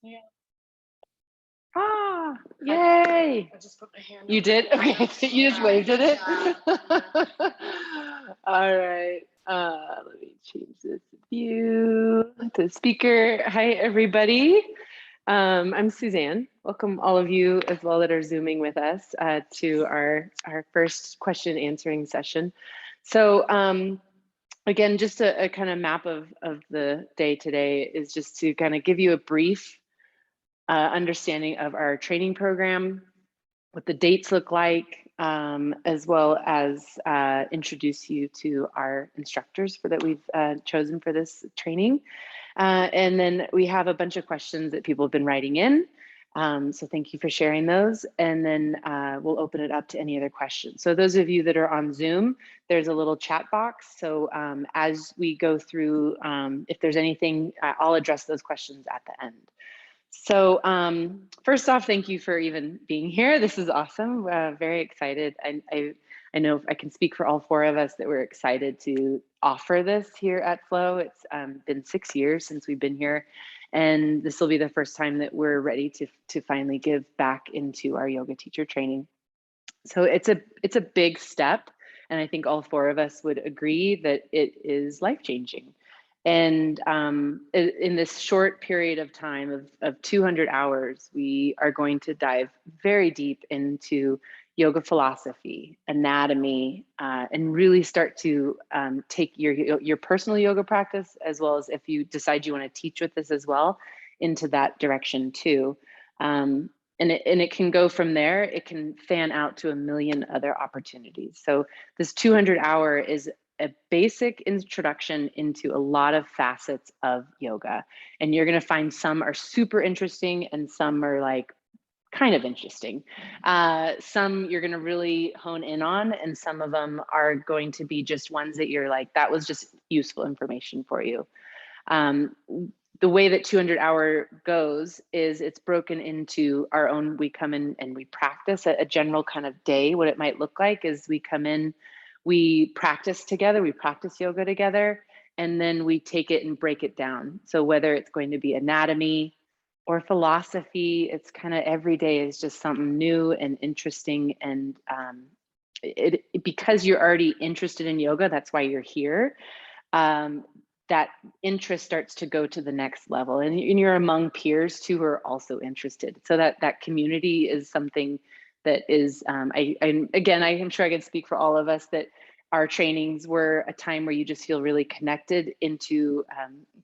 Yeah. Ah, yay. I just put my hand You up. did? Okay, you just waved at it? All right, let me change this view to speaker. Hi, everybody. I'm Suzanne. Welcome all of you as well that are Zooming with us to our first question answering session. So again, just a kind of map of the day today is just to kind of give you a brief understanding of our training program, what the dates look like, as well as introduce you to our instructors that we've chosen for this training. And then we have a bunch of questions that people have been writing in. So thank you for sharing those. And then we'll open it up to any other questions. So those of you that are on Zoom, there's a little chat box. So as we go through, if there's anything, I'll address those questions at the end. So first off, thank you for even being here. This is awesome. Very excited. I know I can speak for all four of us that we're excited to offer this here at Flow. It's been 6 years since we've been here, and this will be the first time that we're ready to finally give back into our yoga teacher training. So it's a big step, and I think all four of us would agree that it is life-changing. And in this short period of time of 200 hours, we are going to dive very deep into yoga philosophy, anatomy, and really start to take your personal yoga practice, as well as if you decide you want to teach with this as well, into that direction too. And it can go from there. It can fan out to a million other opportunities. So this 200-hour is a basic introduction into a lot of facets of yoga. And you're going to find some are super interesting and some are like kind of interesting. Some you're going to really hone in on, and some of them are going to be just ones that you're like, that was just useful information for you. The way that 200-hour goes is it's broken into our own, we come in and we practice a general kind of day. What it might look like is we come in, we practice together, we practice yoga together, and then we take it and break it down. So whether it's going to be anatomy or philosophy, it's kind of every day is just something new and interesting. And because you're already interested in yoga, that's why you're here. That interest starts to go to the next level, and you're among peers too who are also interested. So that community is something that is, again, I am sure I can speak for all of us that our trainings were a time where you just feel really connected into,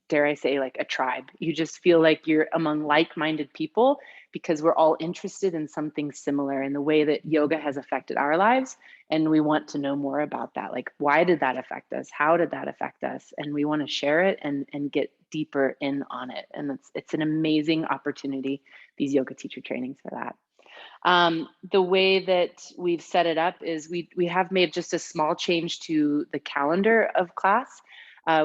dare I say, like a tribe. You just feel like you're among like-minded people because we're all interested in something similar in the way that yoga has affected our lives. And we want to know more about that. Like, why did that affect us? How did that affect us? And we want to share it and get deeper in on it. And it's an amazing opportunity, these yoga teacher trainings, for that. The way that we've set it up is we have made just a small change to the calendar of class.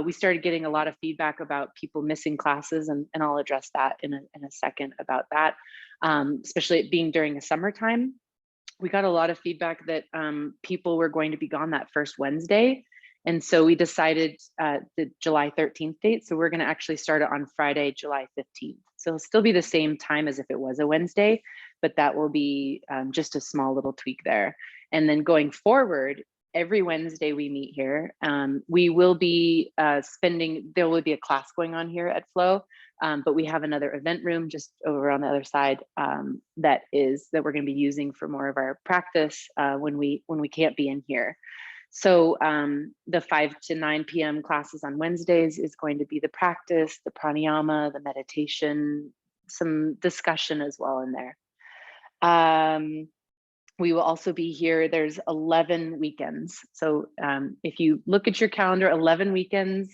We started getting a lot of feedback about people missing classes, and I'll address that in a second about that, especially it being during the summertime. We got a lot of feedback that people were going to be gone that first Wednesday. And so we decided the July 13th date. So we're going to actually start it on Friday, July 15th. So it'll still be the same time as if it was a Wednesday, but that will be just a small little tweak there. And then going forward, every Wednesday we meet here. We will be there will be a class going on here at Flow, but we have another event room just over on the other side that we're going to be using for more of our practice when we can't be in here. So the 5 to 9 p.m. classes on Wednesdays is going to be the practice, the pranayama, the meditation, some discussion as well in there. We will also be here. There's 11 weekends. So if you look at your calendar, 11 weekends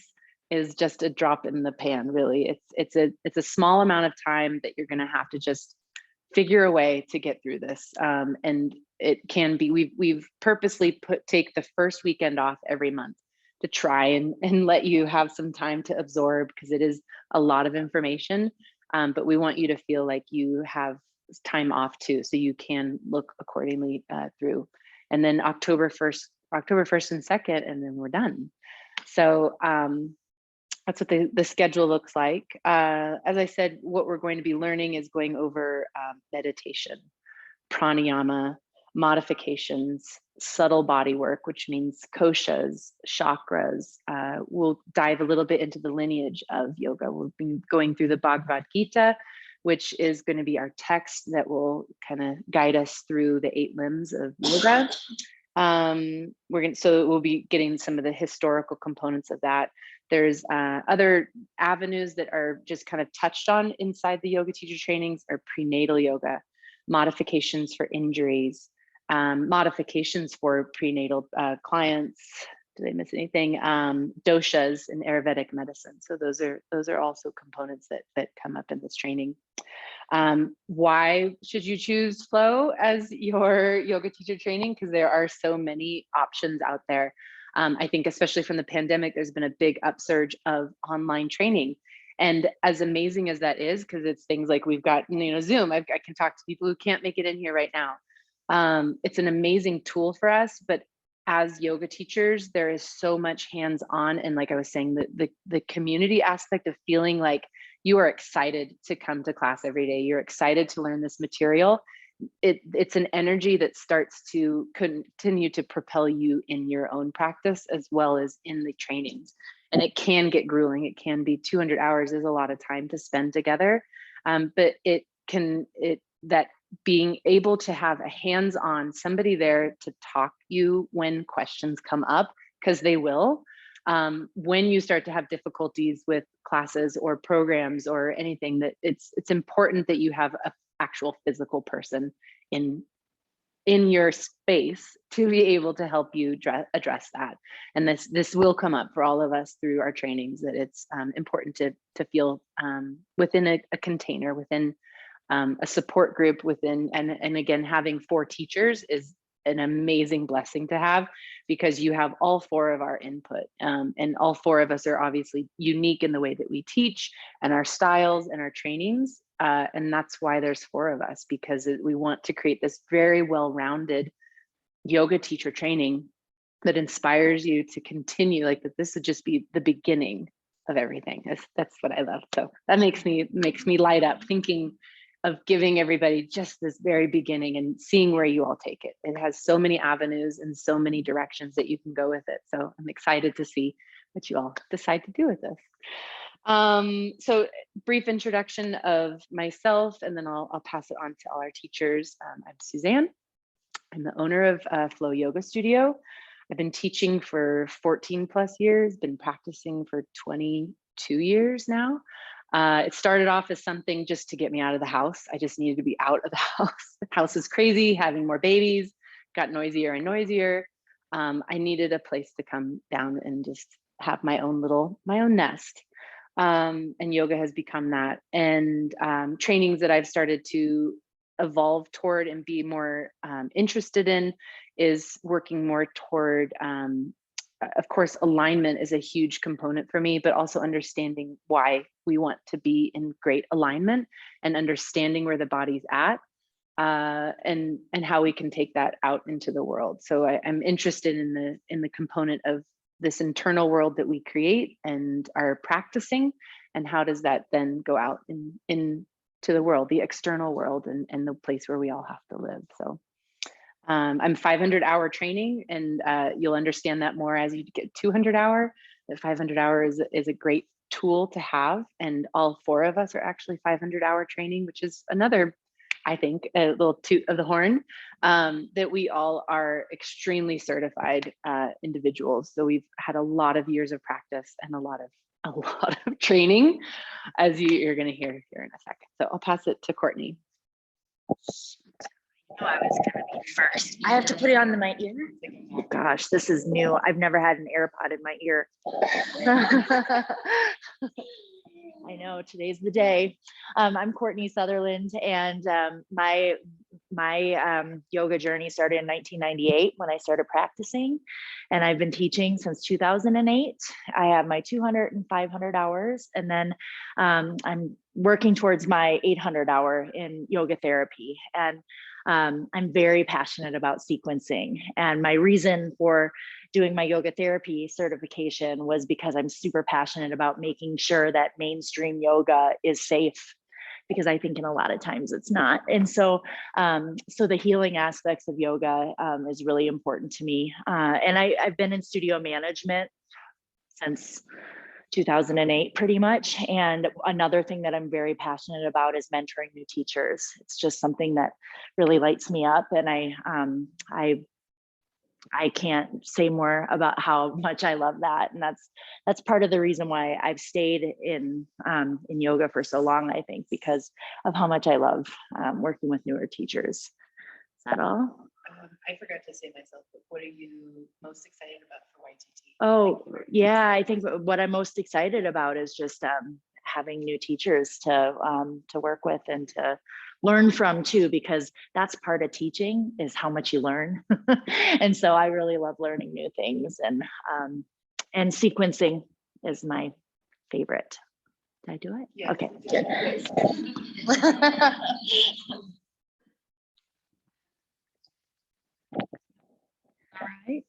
is just a drop in the pan, really. It's a small amount of time that you're gonna have to just figure a way to get through this. And it can be, we've purposely take the first weekend off every month to try and let you have some time to absorb, because it is a lot of information. But we want you to feel like you have time off too, so you can look accordingly through. And then October 1st and 2nd, and then we're done. So that's what the schedule looks like. As I said, what we're going to be learning is going over meditation, pranayama, modifications, subtle body work, which means koshas, chakras. We'll dive a little bit into the lineage of yoga. We'll be going through the Bhagavad Gita, which is going to be our text that will kind of guide us through the 8 limbs of yoga. So we'll be getting some of the historical components of that. There's other avenues that are just kind of touched on inside the yoga teacher trainings are prenatal yoga, modifications for injuries, modifications for prenatal clients. Did I miss anything? Doshas in Ayurvedic medicine. So those are also components that come up in this training. Why should you choose Flow as your yoga teacher training? Because there are so many options out there. I think especially from the pandemic, there's been a big upsurge of online training. And as amazing as that is, because it's things like we've got, Zoom, I can talk to people who can't make it in here right now. It's an amazing tool for us, but as yoga teachers, there is so much hands-on. And like I was saying, the community aspect of feeling like you are excited to come to class every day. You're excited to learn this material. It's an energy that starts to continue to propel you in your own practice as well as in the trainings. And it can get grueling. It can be 200 hours is a lot of time to spend together. But that being able to have a hands-on somebody there to talk you when questions come up, because they will, when you start to have difficulties with classes or programs or anything, that it's important that you have an actual physical person in your space to be able to help you address that. And this will come up for all of us through our trainings, that it's important to feel within a container, within a support group within, and again, having 4 teachers is an amazing blessing to have, because you have all 4 of our input, and all 4 of us are obviously unique in the way that we teach and our styles and our trainings, and that's why there's 4 of us, because we want to create this very well-rounded yoga teacher training that inspires you to continue, like that this would just be the beginning of everything. That's what I love. So that makes me light up thinking of giving everybody just this very beginning and seeing where you all take it. It has so many avenues and so many directions that you can go with it. So I'm excited to see what you all decide to do with this. So brief introduction of myself, and then I'll pass it on to all our teachers. I'm Suzanne. I'm the owner of Flow Yoga Studio. I've been teaching for 14 plus years, been practicing for 22 years now. It started off as something just to get me out of the house. I just needed to be out of the house. The house is crazy, having more babies, got noisier and noisier. I needed a place to come down and just have my own nest. And yoga has become that. And trainings that I've started to evolve toward and be more interested in is working more toward, of course, alignment is a huge component for me, but also understanding why we want to be in great alignment and understanding where the body's at, and how we can take that out into the world. So I'm interested in the component of this internal world that we create and are practicing, and how does that then go out into the world, the external world, and the place where we all have to live. So I'm 500-hour training, and you'll understand that more as you get 200-hour. The 500-hour is a great tool to have, and all 4 of us are actually 500-hour training, which is another, I think, a little toot of the horn, that we all are extremely certified individuals. So we've had a lot of years of practice and a lot of training, as you're going to hear here in a second. So I'll pass it to Courtney. I was going to be first. I have to put it on my ear. Oh gosh, this is new. I've never had an AirPod in my ear. I know, today's the day. I'm Courtney Sutherland, and my my yoga journey started in 1998 when I started practicing, and I've been teaching since 2008. I have my 200 and 500 hours, and then I'm working towards my 800 hour in yoga therapy. And I'm very passionate about sequencing. And my reason for doing my yoga therapy certification was because I'm super passionate about making sure that mainstream yoga is safe, because I think in a lot of times it's not. And so, so the healing aspects of yoga is really important to me. And I've been in studio management since 2008 pretty much. And another thing that I'm very passionate about is mentoring new teachers. It's just something that really lights me up. And I can't say more about how much I love that. And that's part of the reason why I've stayed in yoga for so long, I think, because of how much I love working with newer teachers. Is that all? I forgot to say myself, but what are you most excited about for YTT? Oh, yeah, I think what I'm most excited about is just having new teachers to work with and to learn from too, because that's part of teaching, is how much you learn. And so I really love learning new things, and sequencing is my favorite. Did I do it? Yeah. Okay, good. All right.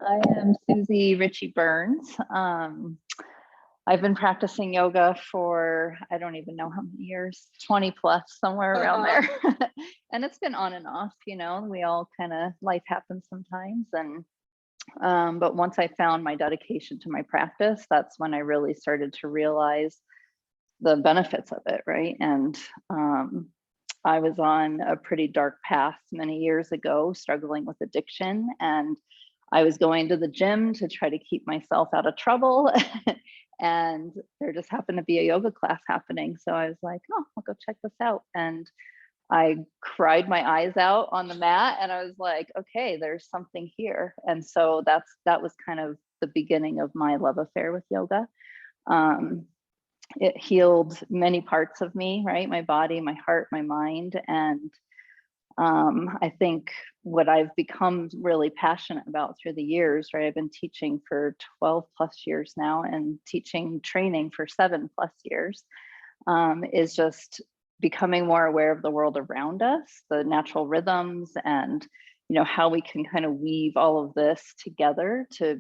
I am Susie Ritchie Burns. I've been practicing yoga for, I don't even know how many years, 20 plus, somewhere around there. And it's been on and off, you know, we all kind of, life happens sometimes. And, but once I found my dedication to my practice, that's when I really started to realize the benefits of it, right? And I was on a pretty dark path many years ago, struggling with addiction, and I was going to the gym to try to keep myself out of trouble. And there just happened to be a yoga class happening. So I was like, oh, I'll go check this out. And I cried my eyes out on the mat, and I was like, okay, there's something here. And so that was kind of the beginning of my love affair with yoga. It healed many parts of me, right? My body, my heart, my mind. And I think what I've become really passionate about through the years, right? I've been teaching for 12 plus years now and teaching training for 7 plus years, is just becoming more aware of the world around us, the natural rhythms, and, you know, how we can kind of weave all of this together to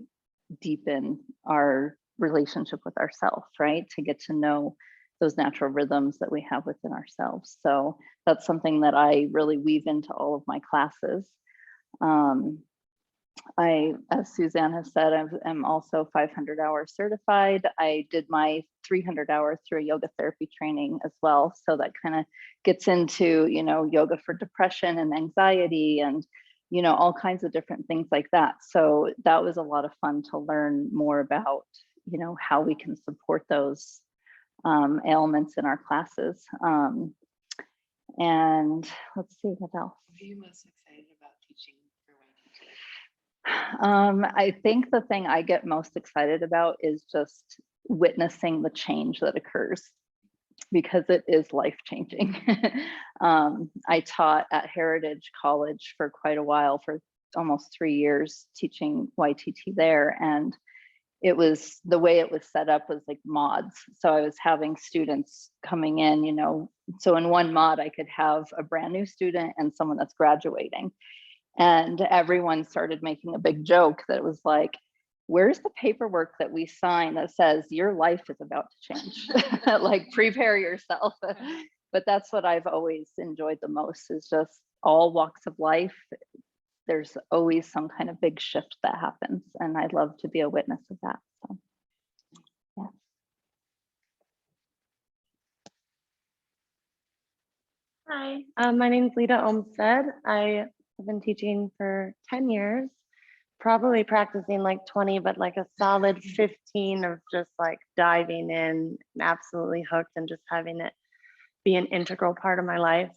deepen our relationship with ourselves, right? To get to know those natural rhythms that we have within ourselves. So that's something that I really weave into all of my classes. As Suzanne has said, I'm also 500 hours certified. I did my 300 hours through a yoga therapy training as well. So that kind of gets into, you know, yoga for depression and anxiety and, you know, all kinds of different things like that. So that was a lot of fun to learn more about, you know, how we can support those ailments in our classes. And let's see what else. What are you most excited about teaching for YTT? I think the thing I get most excited about is just witnessing the change that occurs, because it is life-changing. I taught at Heritage College for quite a while, for almost 3 years, teaching YTT there. And it was, the way it was set up was like mods. So I was having students coming in, you know, so in one mod I could have a brand new student and someone that's graduating. And everyone started making a big joke that it was like, where's the paperwork that we sign that says your life is about to change? Like, prepare yourself. But that's what I've always enjoyed the most, is just all walks of life. There's always some kind of big shift that happens, and I'd love to be a witness of that. So, yeah. Hi, my name is Lita Olmstead. I have been teaching for 10 years, probably practicing like 20, but like a solid 15 of just like diving in and absolutely hooked and just having it be an integral part of my life.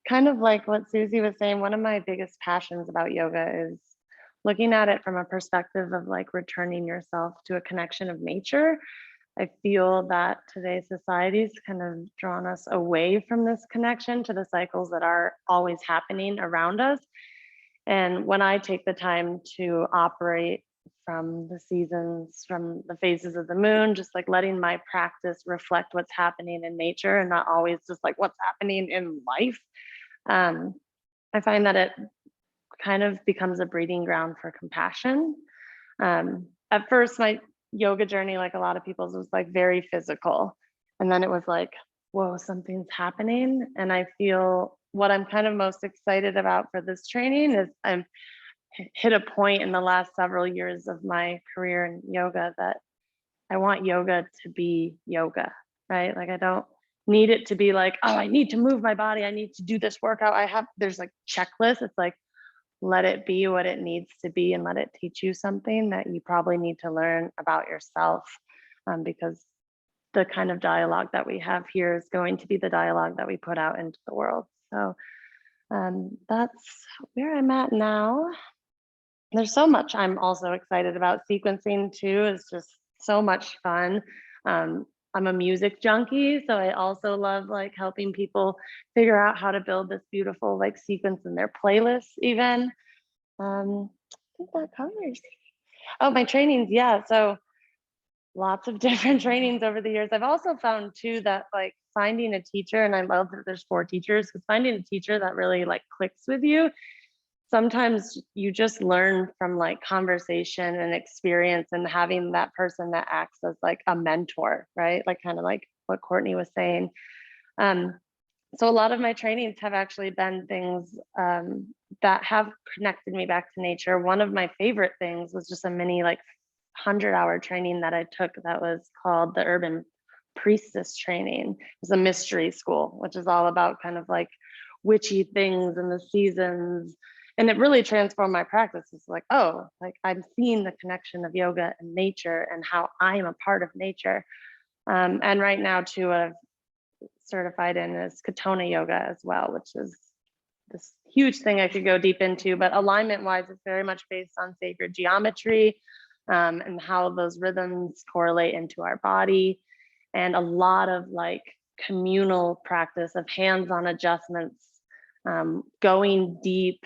Kind of like what Susie was saying, one of my biggest passions about yoga is looking at it from a perspective of like returning yourself to a connection of nature. I feel that today's society's kind of drawn us away from this connection to the cycles that are always happening around us. And when I take the time to operate from the seasons, from the phases of the moon, just like letting my practice reflect what's happening in nature and not always just like what's happening in life, I find that it kind of becomes a breeding ground for compassion. At first, my yoga journey, like a lot of people's, was like very physical. And then it was like, whoa, something's happening. And I feel what I'm kind of most excited about for this training is I'm hit a point in the last several years of my career in yoga that I want yoga to be yoga, right? Like I don't need it to be like, oh, I need to move my body. I need to do this workout. There's like checklists. It's like, let it be what it needs to be and let it teach you something that you probably need to learn about yourself, because the kind of dialogue that we have here is going to be the dialogue that we put out into the world. So that's where I'm at now. There's so much I'm also excited about. Sequencing too is just so much fun. I'm a music junkie, so I also love like helping people figure out how to build this beautiful like sequence in their playlists even. I think that covers. Oh, my trainings, yeah. So lots of different trainings over the years. I've also found too that like finding a teacher, and I love that there's 4 teachers, because finding a teacher that really like clicks with you, sometimes you just learn from like conversation and experience and having that person that acts as like a mentor, right? Like kind of like what Courtney was saying. So a lot of my trainings have actually been things that have connected me back to nature. One of my favorite things was just a mini like 100-hour training that I took that was called the Urban Priestess Training. It was a mystery school, which is all about kind of like witchy things and the seasons. And it really transformed my practice. It's like, oh, like I'm seeing the connection of yoga and nature and how I am a part of nature. And right now too, I've certified in is Katona yoga as well, which is this huge thing I could go deep into, but alignment wise, it's very much based on sacred geometry and how those rhythms correlate into our body, and a lot of like communal practice of hands-on adjustments, going deep.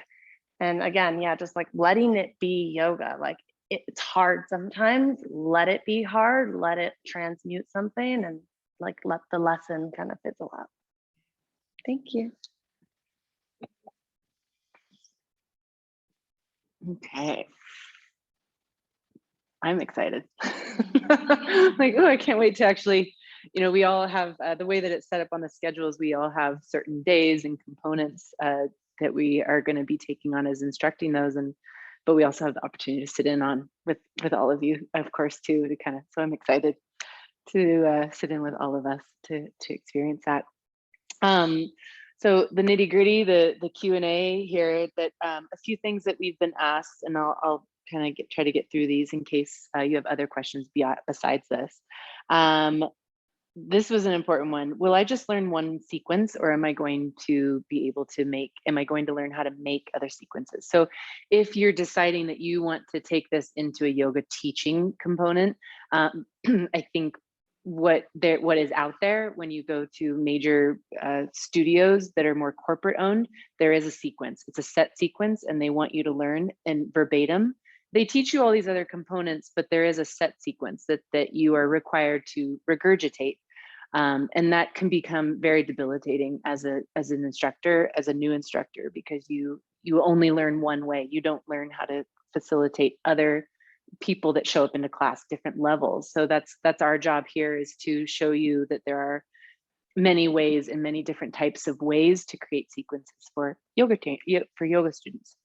And again, yeah, just like letting it be yoga. Like it's hard sometimes, let it be hard, let it transmute something, and like let the lesson kind of fizzle out. Thank you. Okay. I'm excited. Like, oh, I can't wait to actually, we all have the way that it's set up on the schedules, we all have certain days and components that we are going to be taking on as instructing those. But we also have the opportunity to sit in on with all of you, of course, too, to kind of, so I'm excited to sit in with all of us to experience that. So the nitty gritty, the Q&A here, that a few things that we've been asked, and I'll kind of try to get through these in case you have other questions besides this. This was an important one. Will I just learn one sequence, or am I going to be able to am I going to learn how to make other sequences? So if you're deciding that you want to take this into a yoga teaching component, I think what is out there when you go to major studios that are more corporate owned, there is a sequence. It's a set sequence, and they want you to learn and verbatim. They teach you all these other components, but there is a set sequence that you are required to regurgitate. And that can become very debilitating as an instructor, as a new instructor, because you only learn one way. You don't learn how to facilitate other people that show up into class, different levels. So that's our job here, is to show you that there are many ways and many different types of ways to create sequences for yoga students.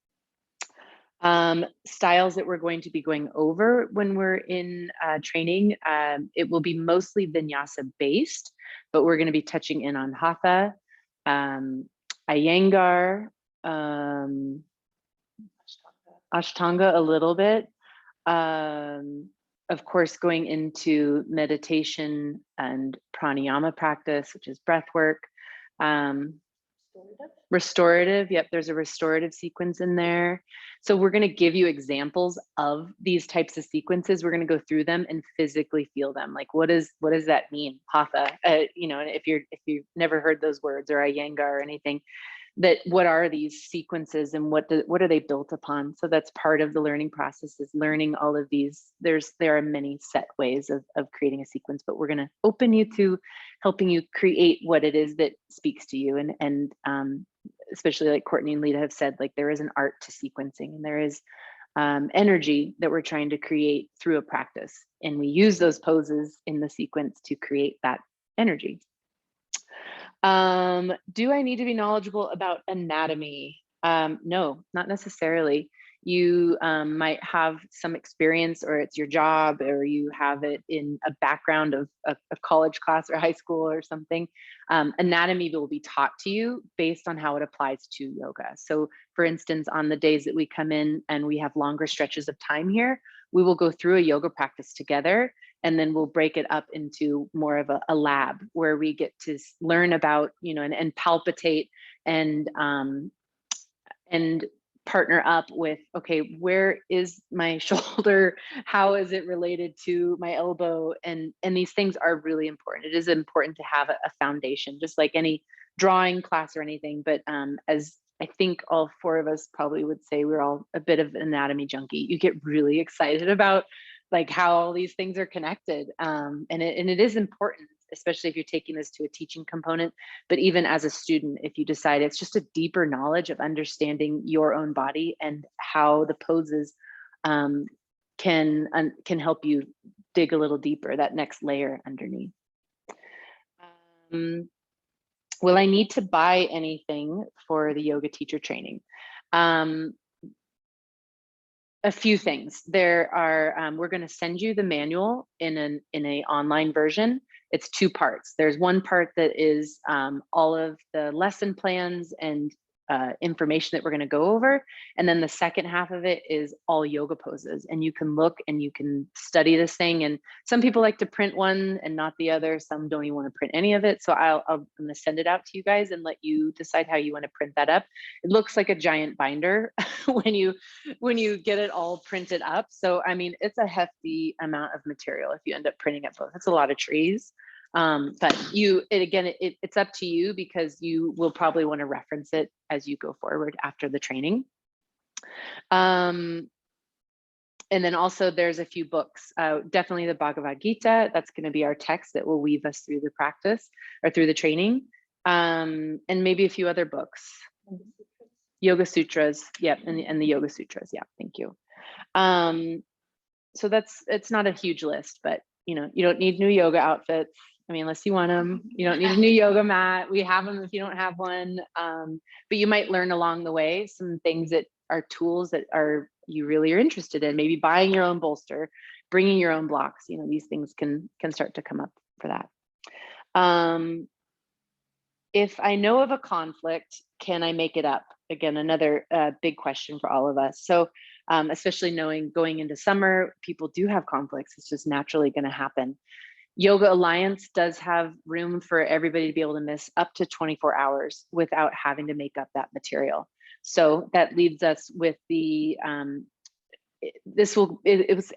Styles that we're going to be going over when we're in training, it will be mostly vinyasa based, but we're going to be touching in on hatha, Iyengar, Ashtanga a little bit. Of course, going into meditation and pranayama practice, which is breath work. Restorative. Yep. There's a restorative sequence in there. So we're going to give you examples of these types of sequences. We're going to go through them and physically feel them. Like, what does that mean? Hatha, you know, if you've never heard those words, or Iyengar or anything, that what are these sequences and what are they built upon? So that's part of the learning process, is learning all of these. There are many set ways of creating a sequence, but we're going to open you to helping you create what it is that speaks to you. And especially like Courtney and Lita have said, like there is an art to sequencing, and there is energy that we're trying to create through a practice. And we use those poses in the sequence to create that energy. Do I need to be knowledgeable about anatomy? No, not necessarily. You might have some experience, or it's your job, or you have it in a background of a college class or high school or something. Anatomy will be taught to you based on how it applies to yoga. So for instance, on the days that we come in and we have longer stretches of time here, we will go through a yoga practice together, and then we'll break it up into more of a lab where we get to learn about, you know, and palpitate and partner up with, okay, where is my shoulder? How is it related to my elbow? And these things are really important. It is important to have a foundation, just like any drawing class or anything. But as I think all four of us probably would say, we're all a bit of an anatomy junkie. You get really excited about like how all these things are connected. And it is important, especially if you're taking this to a teaching component, but even as a student, if you decide it's just a deeper knowledge of understanding your own body and how the poses can help you dig a little deeper, that next layer underneath. Will I need to buy anything for the yoga teacher training? A few things. There are, we're going to send you the manual in an online version. It's 2 parts. There's one part that is all of the lesson plans and information that we're going to go over. And then the second half of it is all yoga poses. And you can look and you can study this thing. And some people like to print one and not the other. Some don't even want to print any of it. So I'm going to send it out to you guys and let you decide how you want to print that up. It looks like a giant binder when you get it all printed up. So, I mean, it's a hefty amount of material if you end up printing up both. That's a lot of trees. But it's up to you, because you will probably want to reference it as you go forward after the training. And then also there's a few books, definitely the Bhagavad Gita. That's going to be our text that will weave us through the practice or through the training. And maybe a few other books. Yoga Sutras. Yep. And the Yoga Sutras. Yeah. Thank you. So it's not a huge list, but you know, you don't need new yoga outfits. I mean, unless you want them. You don't need a new yoga mat. We have them if you don't have one. But you might learn along the way some things that are tools that you really are interested in. Maybe buying your own bolster, bringing your own blocks. You know, these things can start to come up for that. If I know of a conflict, can I make it up? Again, another big question for all of us. So especially knowing going into summer, people do have conflicts. It's just naturally going to happen. Yoga Alliance does have room for everybody to be able to miss up to 24 hours without having to make up that material. So that leaves us with the,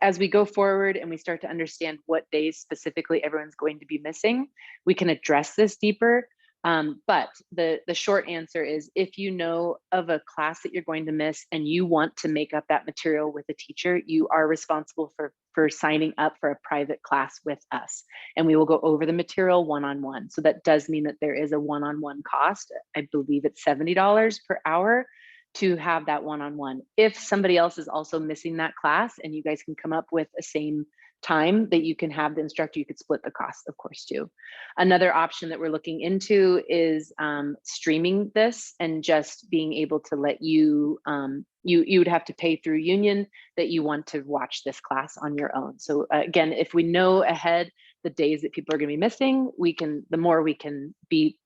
as we go forward and we start to understand what days specifically everyone's going to be missing, we can address this deeper. But the short answer is, if you know of a class that you're going to miss and you want to make up that material with a teacher, you are responsible for signing up for a private class with us. And we will go over the material one-on-one. So that does mean that there is a one-on-one cost. I believe it's $70 per hour to have that one-on-one. If somebody else is also missing that class and you guys can come up with a same time that you can have the instructor, you could split the cost, of course, too. Another option that we're looking into is streaming this and just being able to let you, you would have to pay through Union that you want to watch this class on your own. So again, if we know ahead the days that people are going to be missing, the more we can be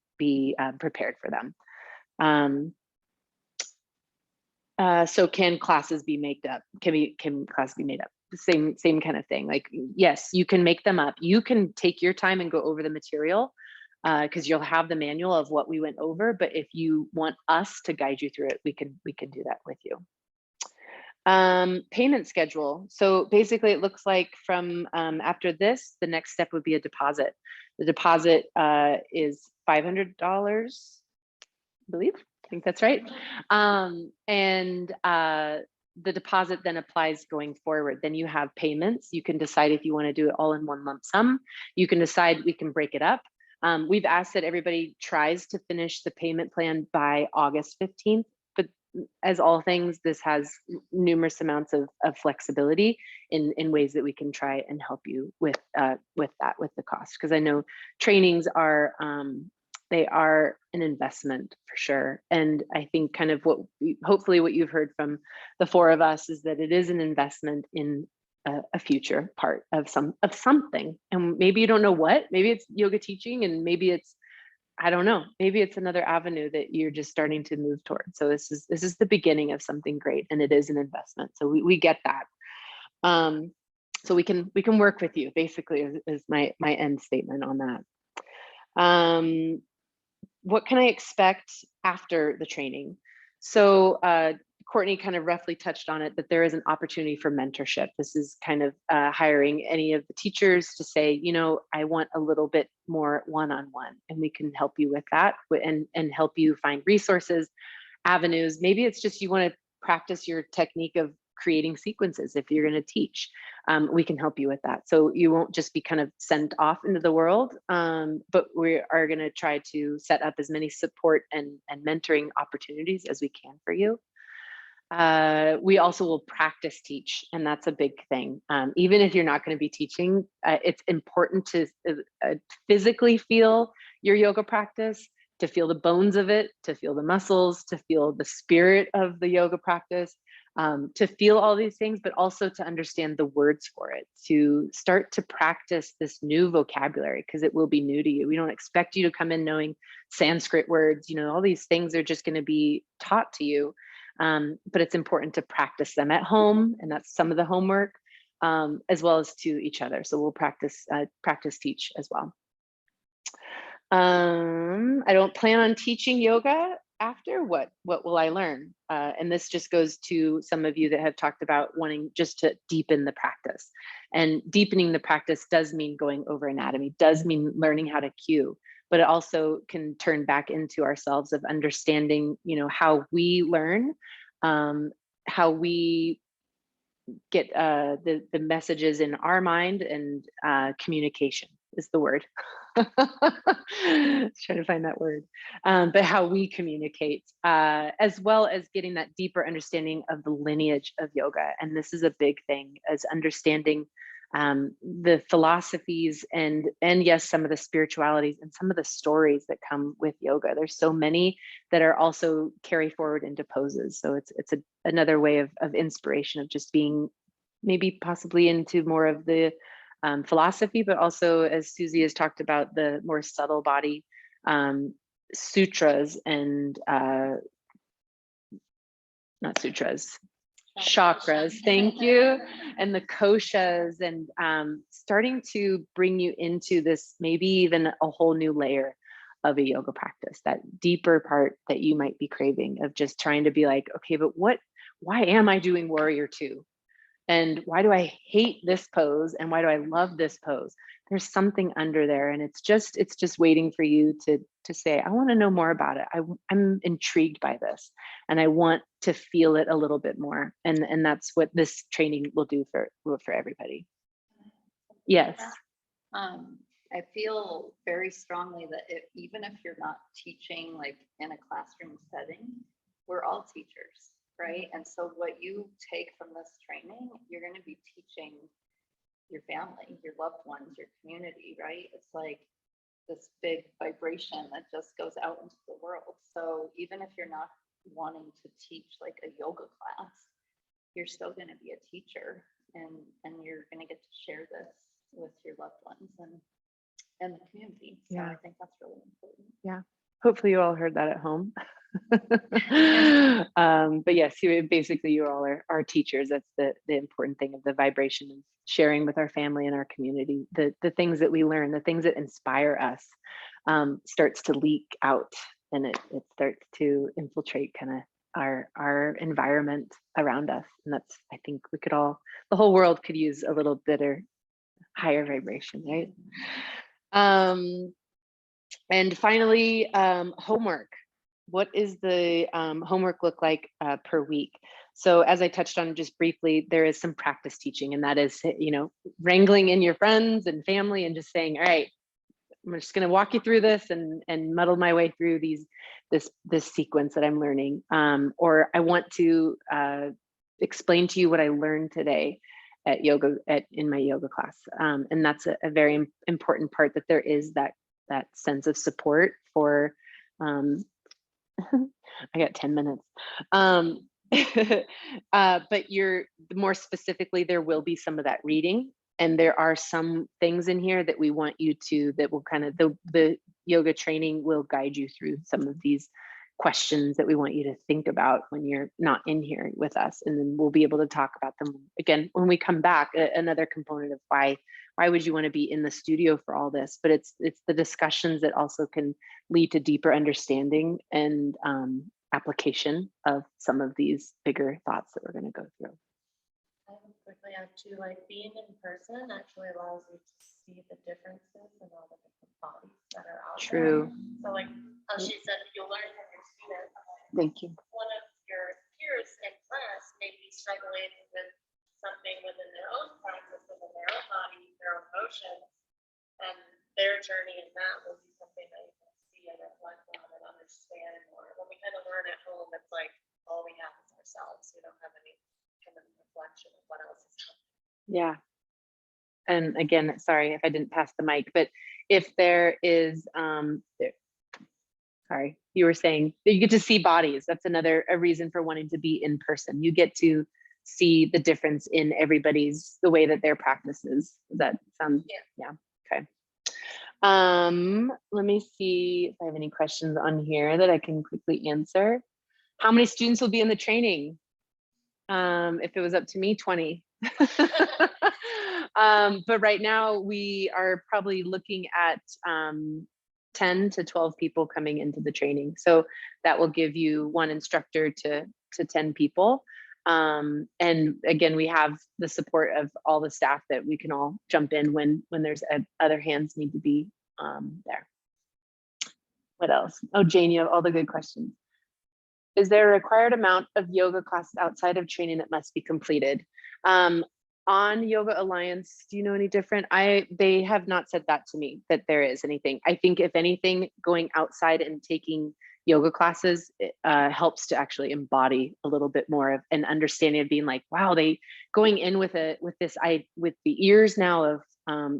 prepared for them. So can classes be made up? Can classes be made up? Same kind of thing. Like, yes, you can make them up. You can take your time and go over the material. because you'll have the manual of what we went over. But if you want us to guide you through it, we can do that with you. Payment schedule. So basically it looks like from after this, the next step would be a deposit. The deposit is $500, I believe. I think that's right. The deposit then applies going forward. Then you have payments. You can decide if you want to do it all in one lump sum. You can decide we can break it up. We've asked that everybody tries to finish the payment plan by August 15th. But as all things, this has numerous amounts of flexibility in ways that we can try and help you with the cost. Because I know trainings are they are an investment for sure. And I think kind of hopefully what you've heard from the four of us is that it is an investment in a future part of something. And maybe you don't know what, maybe it's yoga teaching, and maybe it's, I don't know, maybe it's another avenue that you're just starting to move towards. So this is the beginning of something great, and it is an investment. So we get that. So we can work with you, basically, is my end statement on that. What can I expect after the training? So Courtney kind of roughly touched on it, that there is an opportunity for mentorship. This is kind of hiring any of the teachers to say, you know, I want a little bit more one-on-one, and we can help you with that and help you find resources, avenues. Maybe it's just you want to practice your technique of creating sequences. If you're going to teach, we can help you with that. So you won't just be kind of sent off into the world, but we are going to try to set up as many support and mentoring opportunities as we can for you. We also will practice teach, and that's a big thing. Even if you're not going to be teaching, it's important to physically feel your yoga practice, to feel the bones of it, to feel the muscles, to feel the spirit of the yoga practice, to feel all these things, but also to understand the words for it, to start to practice this new vocabulary, because it will be new to you. We don't expect you to come in knowing Sanskrit words, you know, all these things are just going to be taught to you. But it's important to practice them at home, and that's some of the homework, as well as to each other. So we'll practice teach as well. I don't plan on teaching yoga after. What will I learn? And this just goes to some of you that have talked about wanting just to deepen the practice. And deepening the practice does mean going over anatomy, does mean learning how to cue, but it also can turn back into ourselves of understanding, you know, how we learn, how we get the messages in our mind, and communication is the word. Trying to find that word, but how we communicate, as well as getting that deeper understanding of the lineage of yoga. And this is a big thing, as understanding the philosophies and yes, some of the spiritualities and some of the stories that come with yoga. There's so many that are also carry forward into poses. So it's another way of inspiration, of just being maybe possibly into more of the philosophy, but also, as Susie has talked about, the more subtle body sutras and not sutras, chakras, thank you, and the koshas, and starting to bring you into this, maybe even a whole new layer of a yoga practice, that deeper part that you might be craving, of just trying to be like, okay, but why am I doing warrior two? And why do I hate this pose? And why do I love this pose? There's something under there, and it's just waiting for you to say, I want to know more about it. I'm intrigued by this, and I want to feel it a little bit more. And that's what this training will do for everybody. Yes. I feel very strongly that even if you're not teaching like in a classroom setting, we're all teachers. Right. And so what you take from this training, you're going to be teaching your family, your loved ones, your community, right? It's like this big vibration that just goes out into the world. So even if you're not wanting to teach like a yoga class, you're still going to be a teacher, and you're going to get to share this with your loved ones and the community. So yeah. I think that's really important. Yeah. Hopefully you all heard that at home. But yes, basically you all are teachers. That's the important thing of the vibration, and sharing with our family and our community the things that we learn, the things that inspire us. starts to leak out, and it starts to infiltrate kind of our environment around us. And that's, I think we could all, the whole world could use a little bit or higher vibration, right? And finally, homework. What is the homework look like per week? So as I touched on just briefly, there is some practice teaching, and that is, you know, wrangling in your friends and family and just saying, all right, I'm just going to walk you through this and muddle my way through this sequence that I'm learning. Or I want to explain to you what I learned today at yoga in my yoga class. And that's a very important part, that there is that sense of support for, I got 10 minutes. But more specifically, there will be some of that reading. And there are some things in here that we want you to, that will kind of, the yoga training will guide you through some of these questions that we want you to think about when you're not in here with us. And then we'll be able to talk about them again when we come back. Another component of why would you want to be in the studio for all this? But it's the discussions that also can lead to deeper understanding and application of some of these bigger thoughts that we're going to go through. I would quickly add to, like, being in person actually allows you to see the differences in all the different bodies that are out True. there. So like how she said, you'll learn from your students. Thank you. One of your peers in class may be struggling with something within their own practice, within their own body, their own emotions, and their journey in that will be something that you can see and reflect on and understand more. When we kind of learn at home, it's like all we have is ourselves. We don't have any kind of reflection of what else is happening. Yeah. And again, sorry if I didn't pass the mic, but if there is, sorry, you were saying that you get to see bodies. That's a reason for wanting to be in person. You get to see the difference in everybody's, the way that their practices. Does that sound? Yeah. Okay. Let me see if I have any questions on here that I can quickly answer. How many students will be in the training? If it was up to me, 20. But right now we are probably looking at 10 to 12 people coming into the training. So that will give you one instructor to 10 people. And again, we have the support of all the staff that we can all jump in when there's other hands need to be there. What else? Oh, Jane, you have all the good questions. Is there a required amount of yoga classes outside of training that must be completed? On Yoga Alliance, do you know any different? They have not said that to me, that there is anything. I think if anything, going outside and taking yoga classes helps to actually embody a little bit more of an understanding of being like, wow, going in with the ears now of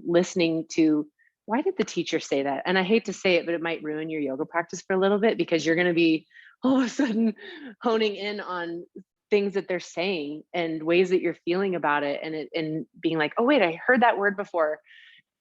listening to, why did the teacher say that? And I hate to say it, but it might ruin your yoga practice for a little bit, because you're going to be all of a sudden honing in on things that they're saying and ways that you're feeling about it, and being like, oh wait, I heard that word before.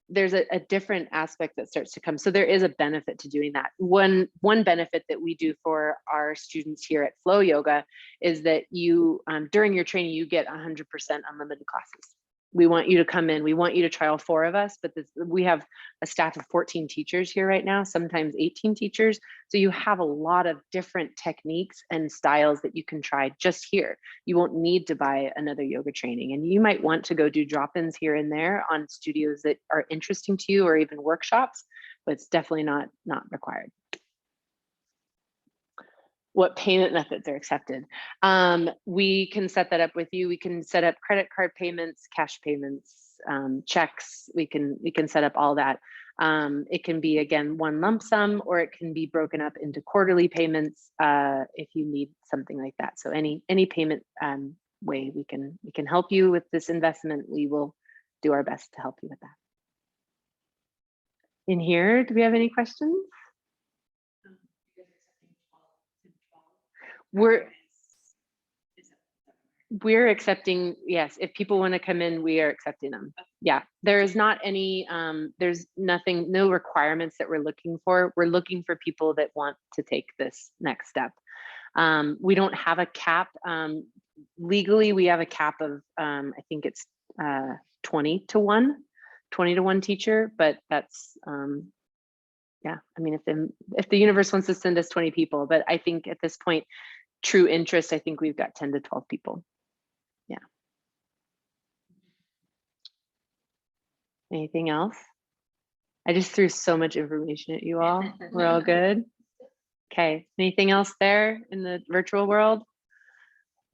There's a different aspect that starts to come. So there is a benefit to doing that. One benefit that we do for our students here at Flow Yoga is that you, during your training, you get 100% unlimited classes. We want you to come in. We want you to trial 4 of us, but we have a staff of 14 teachers here right now, sometimes 18 teachers. So you have a lot of different techniques and styles that you can try just here. You won't need to buy another yoga training, and you might want to go do drop-ins here and there on studios that are interesting to you, or even workshops, but it's definitely not required. What payment methods are accepted? We can set that up with you. We can set up credit card payments, cash payments, checks. We can set up all that. It can be, again, one lump sum, or it can be broken up into quarterly payments if you need something like that. So any payment way we can help you with this investment, we will do our best to help you with that. In here, do we have any questions? We're accepting, yes, if people want to come in, we are accepting them. Yeah, there is not any, there's nothing, no requirements that we're looking for. We're looking for people that want to take this next step. We don't have a cap. Legally, we have a cap of, I think it's 20 to 1 teacher, but that's yeah, I mean, if the universe wants to send us 20 people, but I think at this point, true interest, I think we've got 10 to 12 people. Yeah. Anything else? I just threw so much information at you all. We're all good. Okay. Anything else there in the virtual world?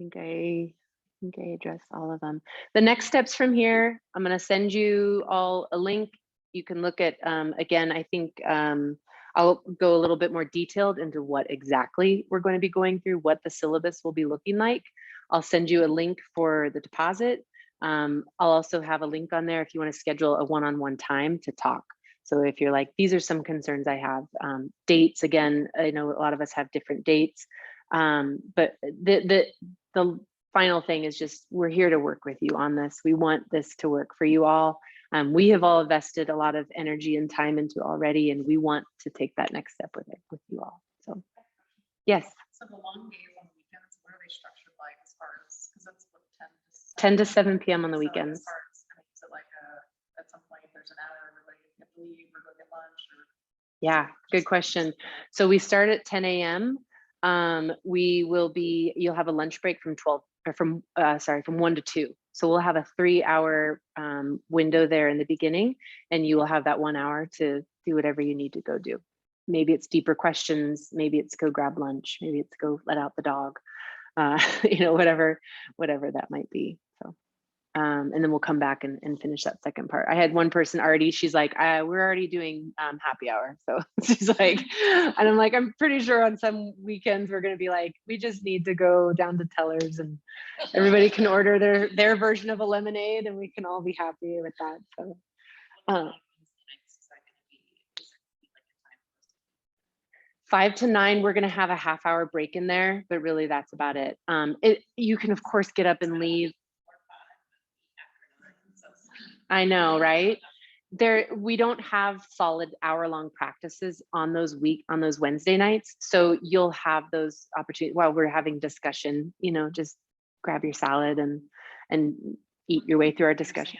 I think I addressed all of them. The next steps from here, I'm going to send you all a link. You can look at, again, I think I'll go a little bit more detailed into what exactly we're going to be going through, what the syllabus will be looking like. I'll send you a link for the deposit. I'll also have a link on there if you want to schedule a one-on-one time to talk. So if you're like, these are some concerns I have. Dates, again, I know a lot of us have different dates, but the final thing is just, we're here to work with you on this. We want this to work for you all. We have all invested a lot of energy and time into already, and we want to take that next step with it with you all. So yes. So the long days on the weekends, what are they structured like as far as, because that's what 10 to 7 p.m. on the weekends. As it like at some point there's an hour where like you have to leave or go get lunch or? Yeah, good question. So we start at 10 a.m. You'll have a lunch break from 1 to 2. So we'll have a 3-hour window there in the beginning, and you will have that 1 hour to do whatever you need to go do. Maybe it's deeper questions, maybe it's go grab lunch, maybe it's go let out the dog, whatever that might be. So and then we'll come back and finish that second part. I had one person already, she's like, we're already doing happy hour. So she's like, and I'm like, I'm pretty sure on some weekends we're gonna be like, we just need to go down to Teller's and everybody can order their version of a lemonade and we can all be happy with that. So 5 to 9, we're gonna have a half-hour break in there, but really that's about it. You can of course get up and leave. I know, right? We don't have solid hour-long practices on those Wednesday nights. So you'll have those opportunities while we're having discussion, just grab your salad and eat your way through our discussion.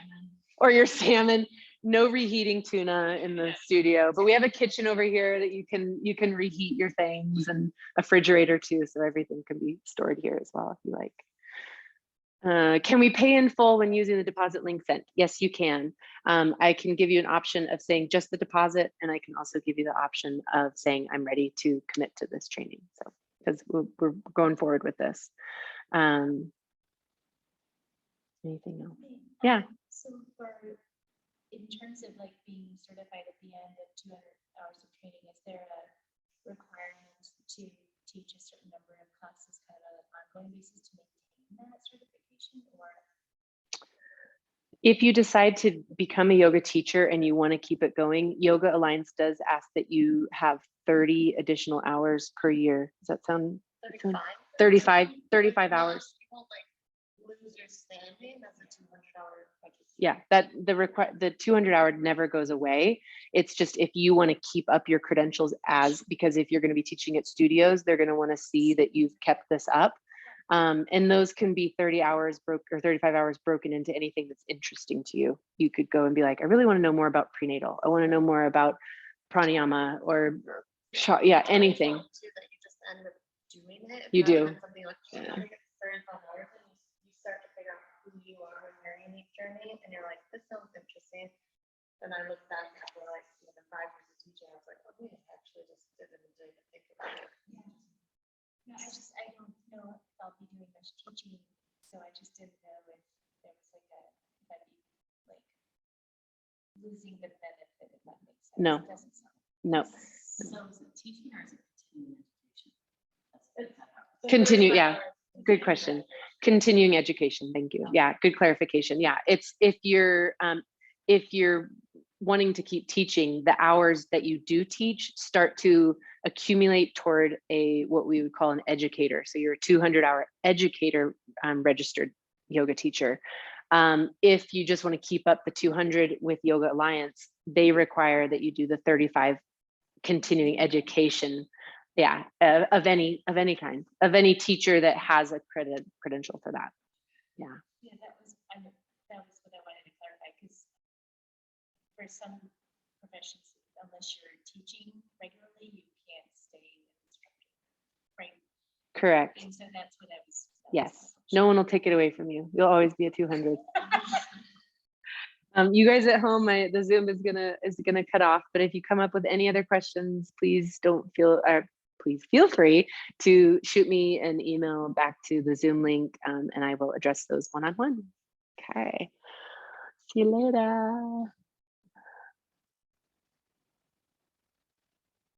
Or your salmon. No reheating tuna in the studio, but we have a kitchen over here that you can reheat your things, and a refrigerator too, so everything can be stored here as well if you like. Can we pay in full when using the deposit link sent? Yes, you can. I can give you an option of saying just the deposit, and I can also give you the option of saying I'm ready to commit to this training. So, because we're going forward with this. Anything else? Yeah. So in terms of like being certified at the end of 200 hours of training, is there a requirement to teach a certain number of classes kind of on an ongoing basis to maintain that certification? Or if you decide to become a yoga teacher and you want to keep it going, Yoga Alliance does ask that you have 30 additional hours per year. Does that sound 35 hours? You won't like lose your standing as a 200-hour practice. Yeah, the 200-hour never goes away. It's just if you want to keep up your credentials because if you're going to be teaching at studios, they're going to want to see that you've kept this up. And those can be 30 hours or 35 hours broken into anything that's interesting to you. You could go and be like, I really want to know more about prenatal. I want to know more about pranayama or anything. That you just end up doing it. You do. Something like, you start to figure out who you are when you're in each journey, and you're like, this sounds interesting. And I look back after like 5 years of teaching, I was like, oh, wait, I actually just didn't even think about it. Yeah, I don't know if I'll be doing much teaching, so I just didn't know if there was like losing the benefit, if that makes sense. No. It doesn't sound. No. So is it teaching or is it continuing education? Continue, yeah. Good question. Continuing education. Thank you. Yeah, good clarification. Yeah, it's if you're wanting to keep teaching, the hours that you do teach start to accumulate toward what we would call an educator. So you're a 200-hour educator registered yoga teacher. If you just want to keep up the 200 with Yoga Alliance, they require that you do the 35 continuing education. Yeah, of any kind, of any teacher that has a credential for that. Yeah. Yeah, that was what I wanted to clarify, because for some professions unless you're teaching regularly, you can't stay an instructor, right? Correct. And so that's what I was. Yes. No one will take it away from you. You'll always be a 200. You guys at home, the Zoom is gonna cut off. But if you come up with any other questions, please feel free to shoot me an email back to the Zoom link, and I will address those one-on-one. Okay. See you later.